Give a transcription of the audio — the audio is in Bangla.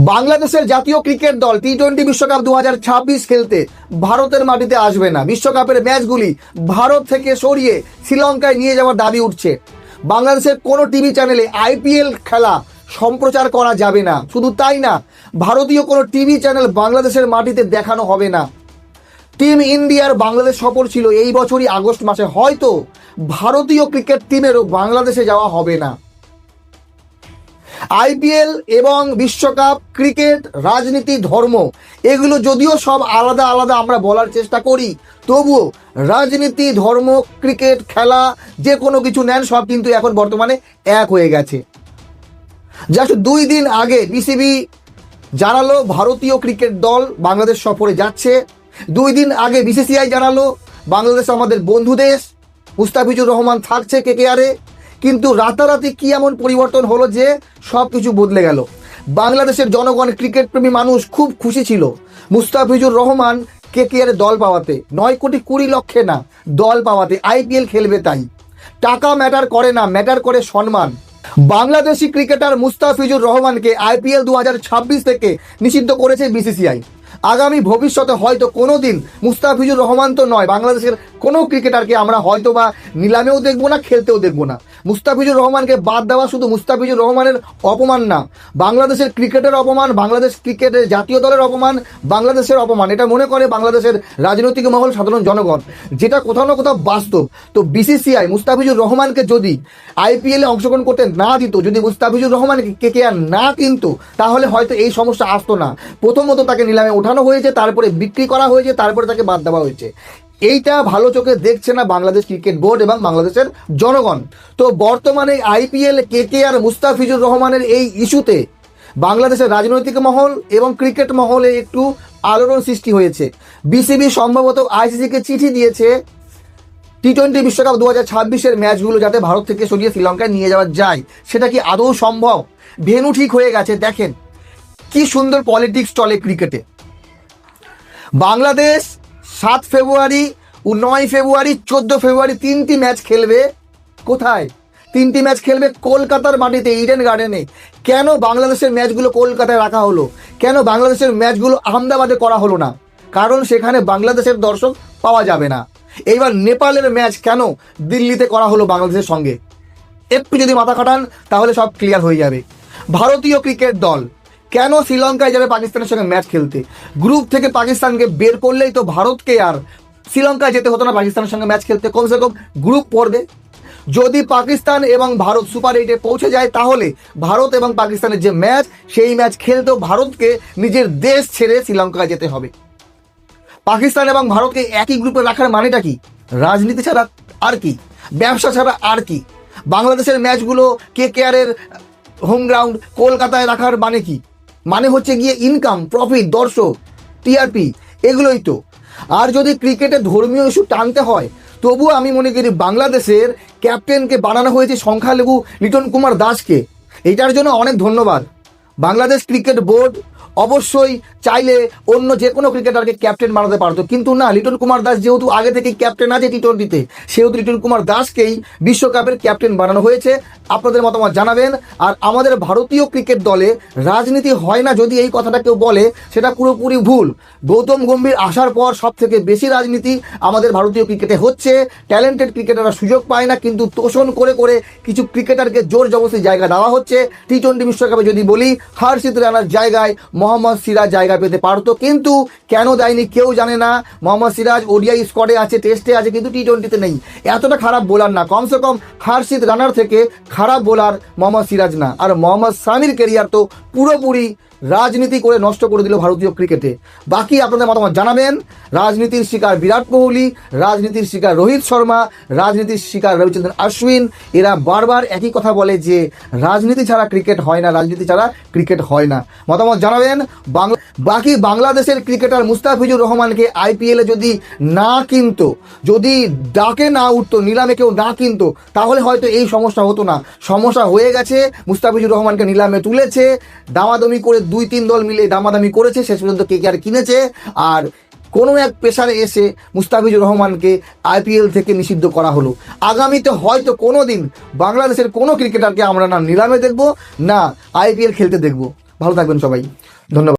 বাংলাদেশের জাতীয় ক্রিকেট দল টি-20 বিশ্বকাপ 2026 খেলতে ভারতের মাটিতে আসবে না। বিশ্বকাপের ম্যাচগুলি ভারত থেকে সরিয়ে শ্রীলঙ্কায় নিয়ে যাওয়ার দাবি উঠছে। বাংলাদেশের কোনো টিভি চ্যানেলে আইপিএল খেলা সম্প্রচার করা যাবে না। শুধু তাই না, ভারতীয় কোনো টিভি চ্যানেল বাংলাদেশের মাটিতে দেখানো হবে না। টিম ইন্ডিয়ার বাংলাদেশ সফর ছিল এই বছরই আগস্ট মাসে, হয়তো ভারতীয় ক্রিকেট টিমেরও বাংলাদেশে যাওয়া হবে না। আইপিএল এবং বিশ্বকাপ, ক্রিকেট, রাজনীতি, ধর্ম এগুলো যদিও সব আলাদা আলাদা আমরা বলার চেষ্টা করি, তবুও রাজনীতি, ধর্ম, ক্রিকেট, খেলা যে কোনো কিছু নেন সব কিন্তু এখন বর্তমানে এক হয়ে গেছে। জাস্ট 2 দিন আগে বিসিবি জানালো ভারতীয় ক্রিকেট দল বাংলাদেশ সফরে যাচ্ছে। 2 দিন আগে বিসিসিআই জানালো বাংলাদেশ আমাদের বন্ধু দেশ, মুস্তাফিজুর রহমান থাকছে কেকেআরে। কিন্তু রাতারাতি কি এমন পরিবর্তন হলো যে সব কিছু বদলে গেল। বাংলাদেশের জনগণ, ক্রিকেট প্রেমী মানুষ খুব খুশি ছিল মুস্তাফিজুর রহমান কেকেআরে দল পাওয়াতে, 9,20,00,000 না দল পাওয়াতে। আইপিএল খেলবে তাই। টাকা ম্যাটার করে না, ম্যাটার করে সম্মান। বাংলাদেশি ক্রিকেটার মুস্তাফিজুর রহমানকে আইপিএল 2026 থেকে নিষিদ্ধ করেছে বিসিসিআই। আগামী ভবিষ্যতে হয়তো কোনো দিন মুস্তাফিজুর রহমান তো নয়, বাংলাদেশের কোনো ক্রিকেটারকে আমরা হয়তো বা নিলামেও দেখবো না, খেলতেও দেখবো না। মুস্তাফিজুর রহমানকে বাদ দেওয়া শুধু মুস্তাফিজুর রহমানের অপমান না, বাংলাদেশের ক্রিকেটের অপমান, বাংলাদেশ ক্রিকেটের জাতীয় দলের অপমান, বাংলাদেশের অপমান। এটা মনে করে বাংলাদেশের রাজনৈতিক মহল, সাধারণ জনগণ, যেটা কোথাও না কোথাও বাস্তব। তো বিসিসিআই মুস্তাফিজুর রহমানকে যদি আইপিএলে অংশগ্রহণ করতে না দিত, যদি মুস্তাফিজুর রহমানকে কেকেআর না কিনতো, তাহলে হয়তো এই সমস্যা আসতো না। প্রথমত তাকে নিলামে ওঠানো হয়েছে, তারপরে বিক্রি করা হয়েছে, তারপরে তাকে বাদ দেওয়া হয়েছে। এইটা ভালো চোখে দেখছে না বাংলাদেশ ক্রিকেট বোর্ড এবং বাংলাদেশের জনগণ। তো বর্তমানে আইপিএল, কেকেআর, মুস্তাফিজুর রহমানের এই ইস্যুতে বাংলাদেশের রাজনৈতিক মহল এবং ক্রিকেট মহলে একটু আলোড়ন সৃষ্টি হয়েছে। বিসিবি সম্ভবত আইসিসিকে চিঠি দিয়েছে টি-20 বিশ্বকাপ 2026-এর ম্যাচগুলো যাতে ভারত থেকে সরিয়ে শ্রীলঙ্কায় নিয়ে যাওয়া যায়। সেটা কি আদৌ সম্ভব? ভেন্যু ঠিক হয়ে গেছে। দেখেন কি সুন্দর পলিটিক্স চলে ক্রিকেটে। বাংলাদেশ 7 ফেব্রুয়ারি, 9 ফেব্রুয়ারি, 14 ফেব্রুয়ারি 3টি ম্যাচ খেলবে। কোথায়? 3টি ম্যাচ খেলবে কলকাতার মাটিতে, ইডেন গার্ডেনে। কেন বাংলাদেশের ম্যাচগুলো কলকাতায় রাখা হলো? কেন বাংলাদেশের ম্যাচগুলো আহমেদাবাদে করা হলো না? কারণ সেখানে বাংলাদেশের দর্শক পাওয়া যাবে না। এইবার নেপালের ম্যাচ কেন দিল্লিতে করা হলো বাংলাদেশের সঙ্গে? একটু যদি মাথা খাটান তাহলে সব ক্লিয়ার হয়ে যাবে। ভারতীয় ক্রিকেট দল কেন শ্রীলঙ্কায় যাবে পাকিস্তানের সঙ্গে ম্যাচ খেলতে? গ্রুপ থেকে পাকিস্তানকে বের করলেই তো ভারতকে আর শ্রীলঙ্কায় যেতে হতো না পাকিস্তানের সঙ্গে ম্যাচ খেলতে। কমসে কম গ্রুপ পর্বে যদি পাকিস্তান এবং ভারত সুপার 8-এ পৌঁছে যায়, তাহলে ভারত এবং পাকিস্তানের যে ম্যাচ, সেই ম্যাচ খেলতেও ভারতকে নিজের দেশ ছেড়ে শ্রীলঙ্কায় যেতে হবে। পাকিস্তান এবং ভারতকে একই গ্রুপে রাখার মানেটা কি? রাজনীতি ছাড়া আর কি? ব্যবসা ছাড়া আর কি? বাংলাদেশের ম্যাচগুলো কেকেআরের হোম গ্রাউন্ড কলকাতায় রাখার মানে কি? মানে হচ্ছে গিয়ে ইনকাম, প্রফিট, দর্শক, টিআরপি, এগুলোই তো। আর যদি ক্রিকেটে ধর্মীয় ইস্যু টানতে হয়, তবুও আমি মনে করি বাংলাদেশের ক্যাপ্টেনকে বানানো হয়েছে সংখ্যালঘু লিটন কুমার দাসকে। এটার জন্য অনেক ধন্যবাদ। বাংলাদেশ ক্রিকেট বোর্ড অবশ্যই চাইলে অন্য যে কোনো ক্রিকেটারকে ক্যাপ্টেন বানাতে পারতো, কিন্তু না, লিটন কুমার দাস যেহেতু আগে থেকে ক্যাপ্টেন আছে টি-20-তে, সেহেতু লিটন কুমার দাসকেই বিশ্বকাপের ক্যাপ্টেন বানানো হয়েছে। আপনাদের মতামত জানাবেন। আর আমাদের ভারতীয় ক্রিকেট দলে রাজনীতি হয় না যদি এই কথাটা কেউ বলে, সেটা পুরোপুরি ভুল। গৌতম গম্ভীর আসার পর সব থেকে বেশি রাজনীতি আমাদের ভারতীয় ক্রিকেটে হচ্ছে। ট্যালেন্টেড ক্রিকেটাররা সুযোগ পায় না, কিন্তু তোষণ করে করে কিছু ক্রিকেটারকে জোর জবরদস্তি জায়গা দেওয়া হচ্ছে। টি-20 বিশ্বকাপে যদি বলি, হর্ষিত রানার জায়গায় মোহাম্মদ সিরাজ জায়গা পেতে পারতো, কিন্তু কেন দেয়নি কেউ জানে না। মোহাম্মদ সিরাজ ওডিআই স্কোয়াডে আছে, টেস্টে আছে, কিন্তু টি-20-তে নেই। এতটা খারাপ বোলার না, কমসে কম হর্ষিত রানার থেকে খারাপ বোলার মোহাম্মদ সিরাজ না। আর মোহাম্মদ সামির কেরিয়ার তো পুরোপুরি রাজনীতি করে নষ্ট করে দিল ভারতীয় ক্রিকেটে। বাকি আপনাদের মতামত জানাবেন। রাজনীতির শিকার বিরাট কোহলি, রাজনীতির শিকার রোহিত শর্মা, রাজনীতির শিকার রবিচন্দ্রন অশ্বিন। এরা বারবার একই কথা বলে যে রাজনীতি ছাড়া ক্রিকেট হয় না, রাজনীতি ছাড়া ক্রিকেট হয় না। মতামত জানাবেন। বাকি বাংলাদেশের ক্রিকেটার মুস্তাফিজুর রহমানকে আইপিএলে যদি না কিনতো, যদি ডাকে না উঠতো, নিলামে কেউ না কিনতো, তাহলে হয়তো এই সমস্যা হতো না। সমস্যা হয়ে গেছে। মুস্তাফিজুর রহমানকে নিলামে তুলেছে, দামাদামি করে 2-3 দল মিলে দামাদামি করেছে, শেষ পর্যন্ত কেকেআর কিনেছে। আর কোনো এক পেশারে এসে মুস্তাফিজুর রহমানকে আইপিএল থেকে নিষিদ্ধ করা হলো। আগামীতে হয়তো কোনো দিন বাংলাদেশের কোনো ক্রিকেটারকে আমরা না নিলামে দেখব, না আইপিএল খেলতে দেখব। ভালো থাকবেন সবাই, ধন্যবাদ।